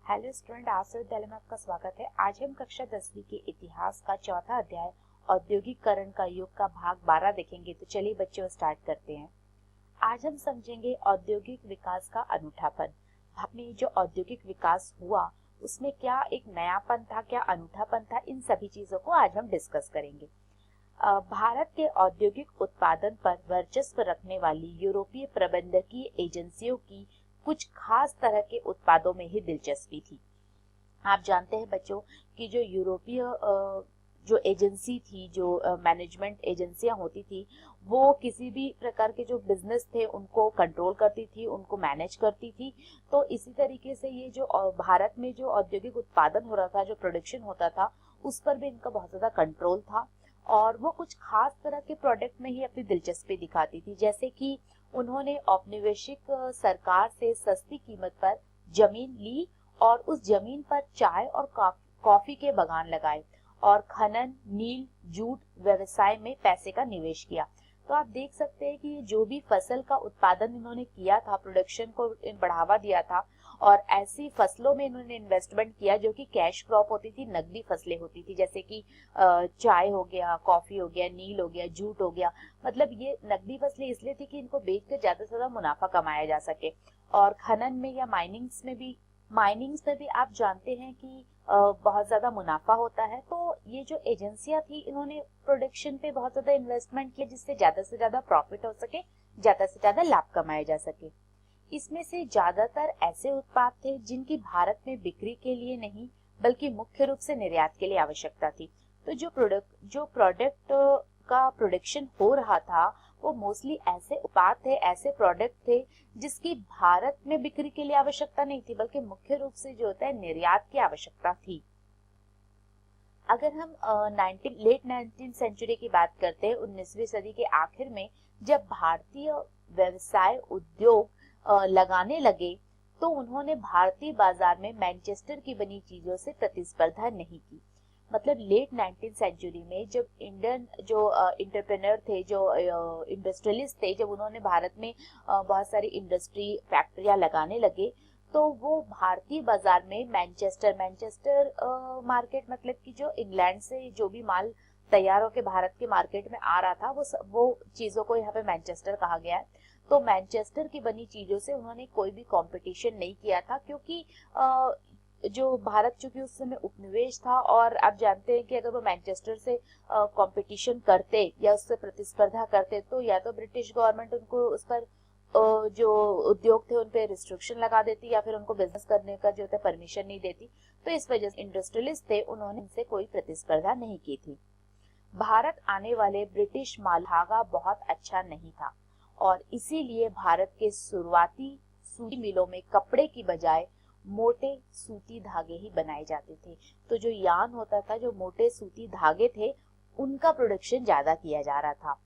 Hello student, आज विद्यालय में आपका स्वागत है। आज हम कक्षा 10वीं के इतिहास का चौथा अध्याय औद्योगिकरण का युग का भाग 12 देखेंगे। तो चलिए बच्चों स्टार्ट करते हैं। आज हम समझेंगे औद्योगिक विकास का अनूठापन। भारत में जो औद्योगिक विकास हुआ उसमें क्या एक नयापन था, क्या अनूठापन था, इन सभी चीजों को आज हम डिस्कस करेंगे। भारत के औद्योगिक उत्पादन पर वर्चस्व रखने वाली यूरोपीय प्रबंधकीय एजेंसियों की कुछ खास तरह के उत्पादों में ही दिलचस्पी थी। आप जानते हैं बच्चों कि जो यूरोपीय जो एजेंसी थी, जो मैनेजमेंट एजेंसियां होती थी, वो किसी भी प्रकार के जो बिजनेस थे उनको कंट्रोल करती थी, उनको मैनेज करती थी। तो इसी तरीके से ये जो भारत में जो औद्योगिक उत्पादन हो रहा था, जो प्रोडक्शन होता था, उस पर भी इनका बहुत ज्यादा कंट्रोल था। और वो कुछ खास तरह के प्रोडक्ट में ही अपनी दिलचस्पी दिखाती थी, जैसे कि उन्होंने औपनिवेशिक सरकार से सस्ती कीमत पर जमीन ली और उस जमीन पर चाय और कॉफी के बागान लगाए और खनन, नील, जूट व्यवसाय में पैसे का निवेश किया। तो आप देख सकते हैं कि जो भी फसल का उत्पादन इन्होंने किया था, प्रोडक्शन को बढ़ावा दिया था और ऐसी फसलों में इन्होंने इन्वेस्टमेंट किया जो कि कैश क्रॉप होती थी, नकदी फसलें होती थी, जैसे कि चाय हो गया, कॉफी हो गया, नील हो गया, जूट हो गया। मतलब ये नकदी फसलें इसलिए थी कि इनको बेचकर ज्यादा से ज्यादा मुनाफा कमाया जा सके। और खनन में या माइनिंग्स में भी आप जानते हैं कि बहुत ज्यादा मुनाफा होता है। तो ये जो एजेंसियां थी, इन्होंने प्रोडक्शन पे बहुत ज्यादा इन्वेस्टमेंट किया जिससे ज्यादा प्रॉफिट हो सके, ज्यादा से ज्यादा लाभ कमाया जा सके। इसमें से ज्यादातर ऐसे उत्पाद थे जिनकी भारत में बिक्री के लिए नहीं बल्कि मुख्य रूप से निर्यात के लिए आवश्यकता थी। तो जो प्रोडक्ट का प्रोडक्शन हो रहा था वो मोस्टली ऐसे उत्पाद थे, ऐसे प्रोडक्ट थे जिसकी भारत में बिक्री के लिए आवश्यकता नहीं थी बल्कि मुख्य रूप से जो होता है निर्यात की आवश्यकता थी। अगर हम लेट 19th सेंचुरी की बात करते हैं, 19वीं सदी के आखिर में जब भारतीय व्यवसाय उद्योग लगाने लगे, तो उन्होंने भारतीय बाजार में मैनचेस्टर की बनी चीजों से प्रतिस्पर्धा नहीं की। मतलब लेट 19th सेंचुरी में जब इंडियन जो इंटरप्रेन्योर थे, जो इंडस्ट्रियलिस्ट थे, जब उन्होंने भारत में बहुत सारी इंडस्ट्री फैक्ट्रियां लगाने लगे, तो वो भारतीय बाजार में मैनचेस्टर मार्केट, मतलब कि जो इंग्लैंड से जो भी माल तैयार होकर भारत के मार्केट में आ रहा था, वो चीजों को यहाँ पे मैनचेस्टर कहा गया है। तो मैनचेस्टर की बनी चीजों से उन्होंने कोई भी कंपटीशन नहीं किया था, क्योंकि जो भारत चूंकि उस समय उपनिवेश था, और आप जानते हैं कि अगर वो मैनचेस्टर से कंपटीशन करते या उससे प्रतिस्पर्धा करते तो या तो ब्रिटिश गवर्नमेंट उनको उस पर जो उद्योग थे उन पे रिस्ट्रिक्शन लगा देती या फिर उनको बिजनेस करने का जो है परमिशन नहीं देती। तो इस वजह से इंडस्ट्रियलिस्ट थे, उन्होंने इनसे कोई प्रतिस्पर्धा नहीं की थी। भारत आने वाले ब्रिटिश माल धागा बहुत अच्छा नहीं था और इसीलिए भारत के शुरुआती सूती मिलों में कपड़े की बजाय मोटे सूती धागे ही बनाए जाते थे। तो जो यार्न होता था, जो मोटे सूती धागे थे, उनका प्रोडक्शन ज्यादा किया जा रहा था।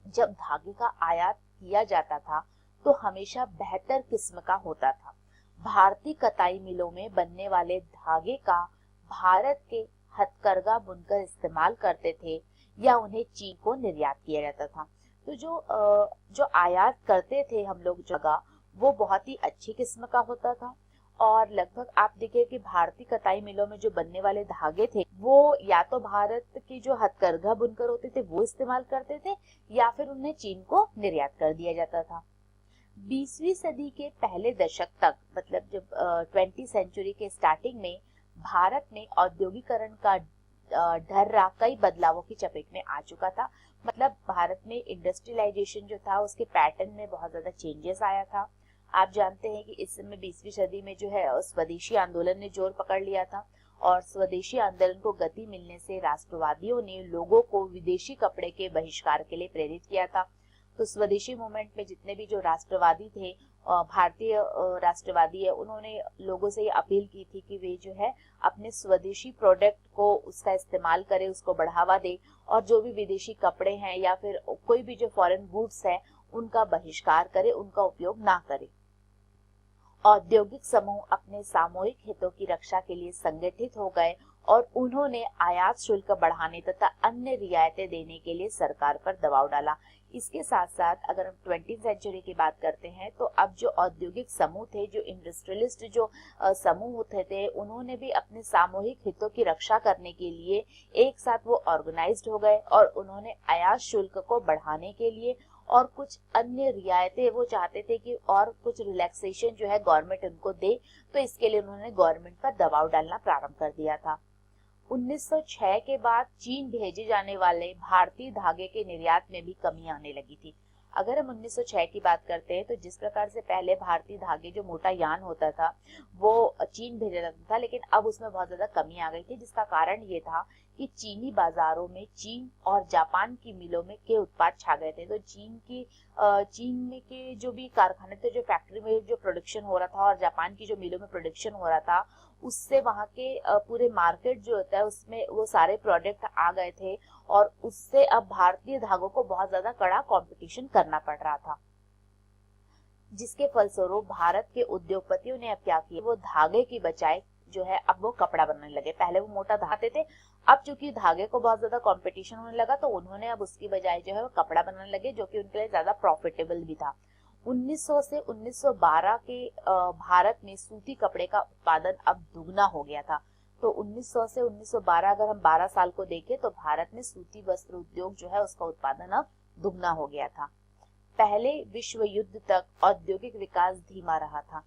जब धागे का आयात किया जाता था तो हमेशा बेहतर किस्म का होता था। भारतीय कताई मिलों में बनने वाले धागे का भारत के हथकरघा बुनकर इस्तेमाल करते थे या उन्हें चीन को निर्यात किया जाता था। तो जो आयात करते थे हम लोग जगह, वो बहुत ही अच्छी किस्म का होता था। और लगभग आप देखिए कि भारतीय कताई मिलों में जो बनने वाले धागे थे वो या तो भारत के जो हथकरघा बुनकर होते थे वो इस्तेमाल करते थे या फिर उन्हें चीन को निर्यात कर दिया जाता था। 20वीं सदी के पहले दशक तक, मतलब जब 20th सेंचुरी के स्टार्टिंग में भारत में औद्योगिकरण का ढर्रा कई बदलावों की चपेट में आ चुका था। मतलब भारत में इंडस्ट्रियलाइजेशन जो था उसके पैटर्न में बहुत ज्यादा चेंजेस आया था। आप जानते हैं कि इस समय 20वीं सदी में जो है स्वदेशी आंदोलन ने जोर पकड़ लिया था और स्वदेशी आंदोलन को गति मिलने से राष्ट्रवादियों ने लोगों को विदेशी कपड़े के बहिष्कार के लिए प्रेरित किया था। तो स्वदेशी मूवमेंट में जितने भी जो राष्ट्रवादी थे, भारतीय राष्ट्रवादी है, उन्होंने लोगों से ये अपील की थी कि वे जो है अपने स्वदेशी प्रोडक्ट को उसका इस्तेमाल करें, उसको बढ़ावा दे और जो भी विदेशी कपड़े हैं या फिर कोई भी जो फॉरेन गुड्स है उनका बहिष्कार करे, उनका उपयोग ना करे। औद्योगिक समूह अपने सामूहिक हितों की रक्षा के लिए संगठित हो गए और उन्होंने आयात शुल्क बढ़ाने तथा अन्य रियायतें देने के लिए सरकार पर दबाव डाला। इसके साथ साथ अगर हम 20वीं सेंचुरी की बात करते हैं तो अब जो औद्योगिक समूह थे, जो इंडस्ट्रियलिस्ट जो समूह होते थे, उन्होंने भी अपने सामूहिक हितों की रक्षा करने के लिए एक साथ वो ऑर्गेनाइज्ड हो गए और उन्होंने आयात शुल्क को बढ़ाने के लिए और कुछ अन्य रियायतें वो चाहते थे कि और कुछ रिलैक्सेशन जो है गवर्नमेंट उनको दे, तो इसके लिए उन्होंने गवर्नमेंट पर दबाव डालना प्रारंभ कर दिया था। 1906 के बाद चीन भेजे जाने वाले भारतीय धागे के निर्यात में भी कमी आने लगी थी। अगर हम 1906 की बात करते हैं तो जिस प्रकार से पहले भारतीय धागे जो मोटा यान होता था वो चीन भेजा जाता था, लेकिन अब उसमें बहुत ज्यादा कमी आ गई थी, जिसका कारण ये था कि चीनी बाजारों में चीन और जापान की मिलों में के उत्पाद छा गए थे। तो चीन में के जो भी कारखाने थे, जो फैक्ट्री में जो प्रोडक्शन हो रहा था और जापान की जो मिलों में प्रोडक्शन हो रहा था, उससे वहां के पूरे मार्केट जो होता है उसमें वो सारे प्रोडक्ट आ गए थे और उससे अब भारतीय धागों को बहुत ज्यादा कड़ा कंपटीशन करना पड़ रहा था, जिसके फलस्वरूप भारत के उद्योगपतियों ने अब क्या किया, वो धागे की बजाय जो है अब वो कपड़ा बनाने लगे। पहले वो मोटा धागे थे, अब चूंकि धागे को बहुत ज्यादा कंपटीशन होने लगा तो उन्होंने अब उसकी बजाय जो है वो कपड़ा बनाने लगे, जो कि उनके लिए ज्यादा प्रॉफिटेबल भी था। 1900 से 1912 के भारत में सूती कपड़े का उत्पादन अब दुगना हो गया था। तो 1900 से 1912 अगर हम 12 साल को देखें तो भारत में सूती वस्त्र उद्योग जो है उसका उत्पादन अब दुगना हो गया था। पहले विश्व युद्ध तक औद्योगिक विकास धीमा रहा था।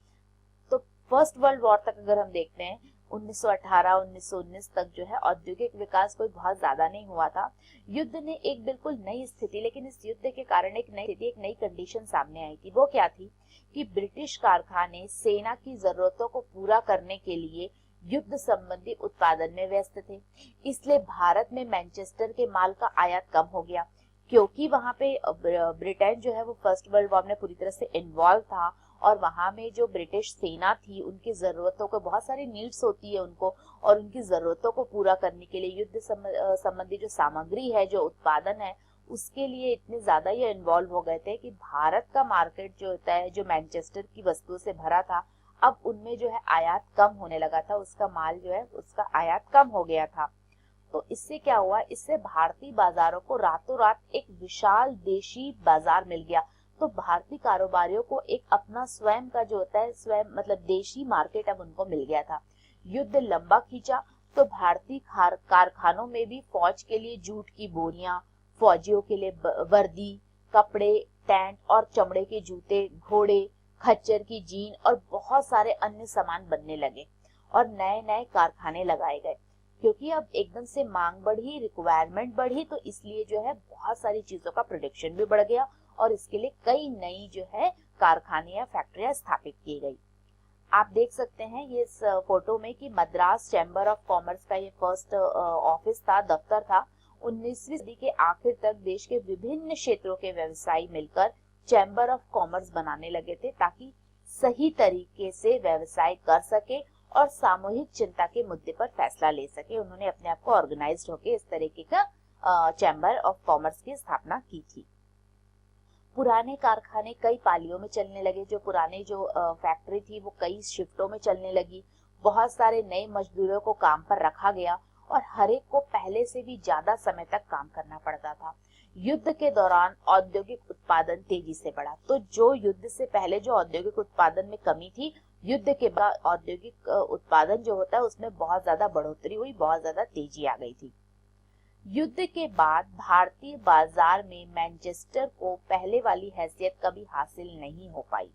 तो फर्स्ट वर्ल्ड वॉर तक अगर हम देखते हैं 1918-1919 तक जो है औद्योगिक विकास कोई बहुत ज्यादा नहीं हुआ था। युद्ध ने एक बिल्कुल नई स्थिति, लेकिन इस युद्ध के कारण एक नई कंडीशन सामने आई थी। वो क्या थी कि ब्रिटिश कारखाने सेना की जरूरतों को पूरा करने के लिए युद्ध संबंधी उत्पादन में व्यस्त थे। इसलिए भारत में मैनचेस्टर के माल का आयात कम हो गया, क्योंकि वहां पे ब्रिटेन जो है वो फर्स्ट वर्ल्ड वॉर में पूरी तरह से इन्वॉल्व था और वहां में जो ब्रिटिश सेना थी उनकी जरूरतों को, बहुत सारी नीड्स होती है उनको, और उनकी जरूरतों को पूरा करने के लिए युद्ध संबंधी जो सामग्री है, जो उत्पादन है, उसके लिए इतने ज्यादा ये इन्वॉल्व हो गए थे कि भारत का मार्केट जो होता है, जो मैनचेस्टर की वस्तुओं से भरा था, अब उनमें जो है आयात कम होने लगा था, उसका माल जो है उसका आयात कम हो गया था। तो इससे क्या हुआ, इससे भारतीय बाजारों को रातों रात एक विशाल देशी बाजार मिल गया। तो भारतीय कारोबारियों को एक अपना स्वयं का जो होता है, स्वयं मतलब देशी मार्केट अब उनको मिल गया था। युद्ध लंबा खींचा तो भारतीय कारखानों में भी फौज के लिए जूट की बोरियां, फौजियों के लिए वर्दी, कपड़े, टेंट और चमड़े के जूते, घोड़े, खच्चर की जीन और बहुत सारे अन्य सामान बनने लगे और नए नए कारखाने लगाए गए। क्योंकि अब एकदम से मांग बढ़ी, रिक्वायरमेंट बढ़ी, तो इसलिए जो है बहुत सारी चीजों का प्रोडक्शन भी बढ़ गया और इसके लिए कई नई जो है कारखाने या फैक्ट्रियां स्थापित की गई। आप देख सकते हैं ये इस फोटो में कि मद्रास चैम्बर ऑफ कॉमर्स का ये फर्स्ट ऑफिस था, दफ्तर था। 19वीं सदी के आखिर तक देश के विभिन्न क्षेत्रों के व्यवसायी मिलकर चैम्बर ऑफ कॉमर्स बनाने लगे थे, ताकि सही तरीके से व्यवसाय कर सके और सामूहिक चिंता के मुद्दे पर फैसला ले सके। उन्होंने अपने आप को ऑर्गेनाइज्ड होकर इस तरीके का चैम्बर ऑफ कॉमर्स की स्थापना की थी। पुराने कारखाने कई पालियों में चलने लगे, जो पुराने जो फैक्ट्री थी वो कई शिफ्टों में चलने लगी। बहुत सारे नए मजदूरों को काम पर रखा गया और हर एक को पहले से भी ज्यादा समय तक काम करना पड़ता था। युद्ध के दौरान औद्योगिक उत्पादन तेजी से बढ़ा। तो जो युद्ध से पहले जो औद्योगिक उत्पादन में कमी थी, युद्ध के बाद औद्योगिक उत्पादन जो होता है उसमें बहुत ज्यादा बढ़ोतरी हुई, बहुत ज्यादा तेजी आ गई थी। युद्ध के बाद भारतीय बाजार में मैनचेस्टर को पहले वाली हैसियत कभी हासिल नहीं हो पाई।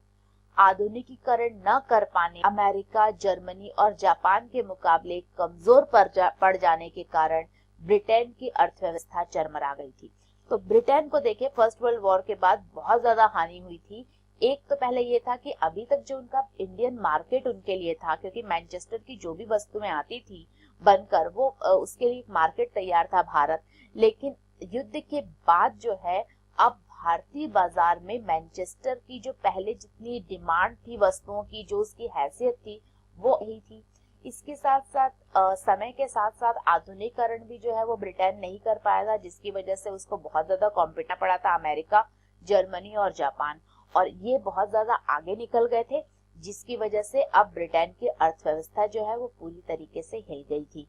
आधुनिकीकरण न कर पाने, अमेरिका, जर्मनी और जापान के मुकाबले कमजोर पड़ जाने के कारण ब्रिटेन की अर्थव्यवस्था चरमरा गई थी। तो ब्रिटेन को देखे, फर्स्ट वर्ल्ड वॉर के बाद बहुत ज्यादा हानि हुई थी। एक तो पहले ये था कि अभी तक जो उनका इंडियन मार्केट उनके लिए था, क्योंकि मैनचेस्टर की जो भी वस्तुएं आती थी बनकर, वो उसके लिए एक मार्केट तैयार था भारत। लेकिन युद्ध के बाद जो है अब भारतीय बाजार में मैनचेस्टर की जो पहले जितनी डिमांड थी वस्तुओं की, जो उसकी हैसियत थी, वो यही थी। इसके साथ साथ समय के साथ साथ आधुनिकीकरण भी जो है वो ब्रिटेन नहीं कर पाया था, जिसकी वजह से उसको बहुत ज्यादा कॉम्पीटना पड़ा था अमेरिका, जर्मनी और जापान, और ये बहुत ज्यादा आगे निकल गए थे, जिसकी वजह से अब ब्रिटेन की अर्थव्यवस्था जो है वो पूरी तरीके से हिल गई थी।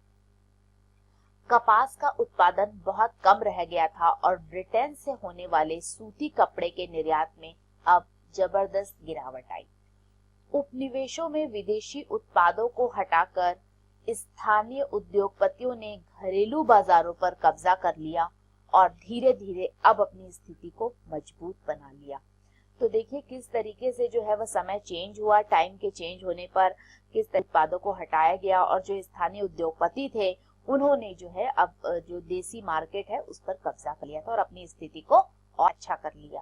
कपास का उत्पादन बहुत कम रह गया था और ब्रिटेन से होने वाले सूती कपड़े के निर्यात में अब जबरदस्त गिरावट आई। उपनिवेशों में विदेशी उत्पादों को हटाकर स्थानीय उद्योगपतियों ने घरेलू बाजारों पर कब्जा कर लिया और धीरे धीरे अब अपनी स्थिति को मजबूत बना लिया। तो देखिए किस तरीके से जो है वह समय चेंज हुआ, टाइम के चेंज होने पर किस उत्पादों को हटाया गया और जो स्थानीय उद्योगपति थे उन्होंने जो है अब जो देसी मार्केट है उस पर कब्जा कर लिया था और अपनी स्थिति को और अच्छा कर लिया।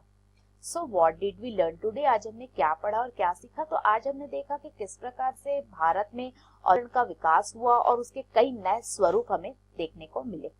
So what did we learn today, आज हमने क्या पढ़ा और क्या सीखा। तो आज हमने देखा कि किस प्रकार से भारत में औरण का विकास हुआ और उसके कई नए स्वरूप हमें देखने को मिले।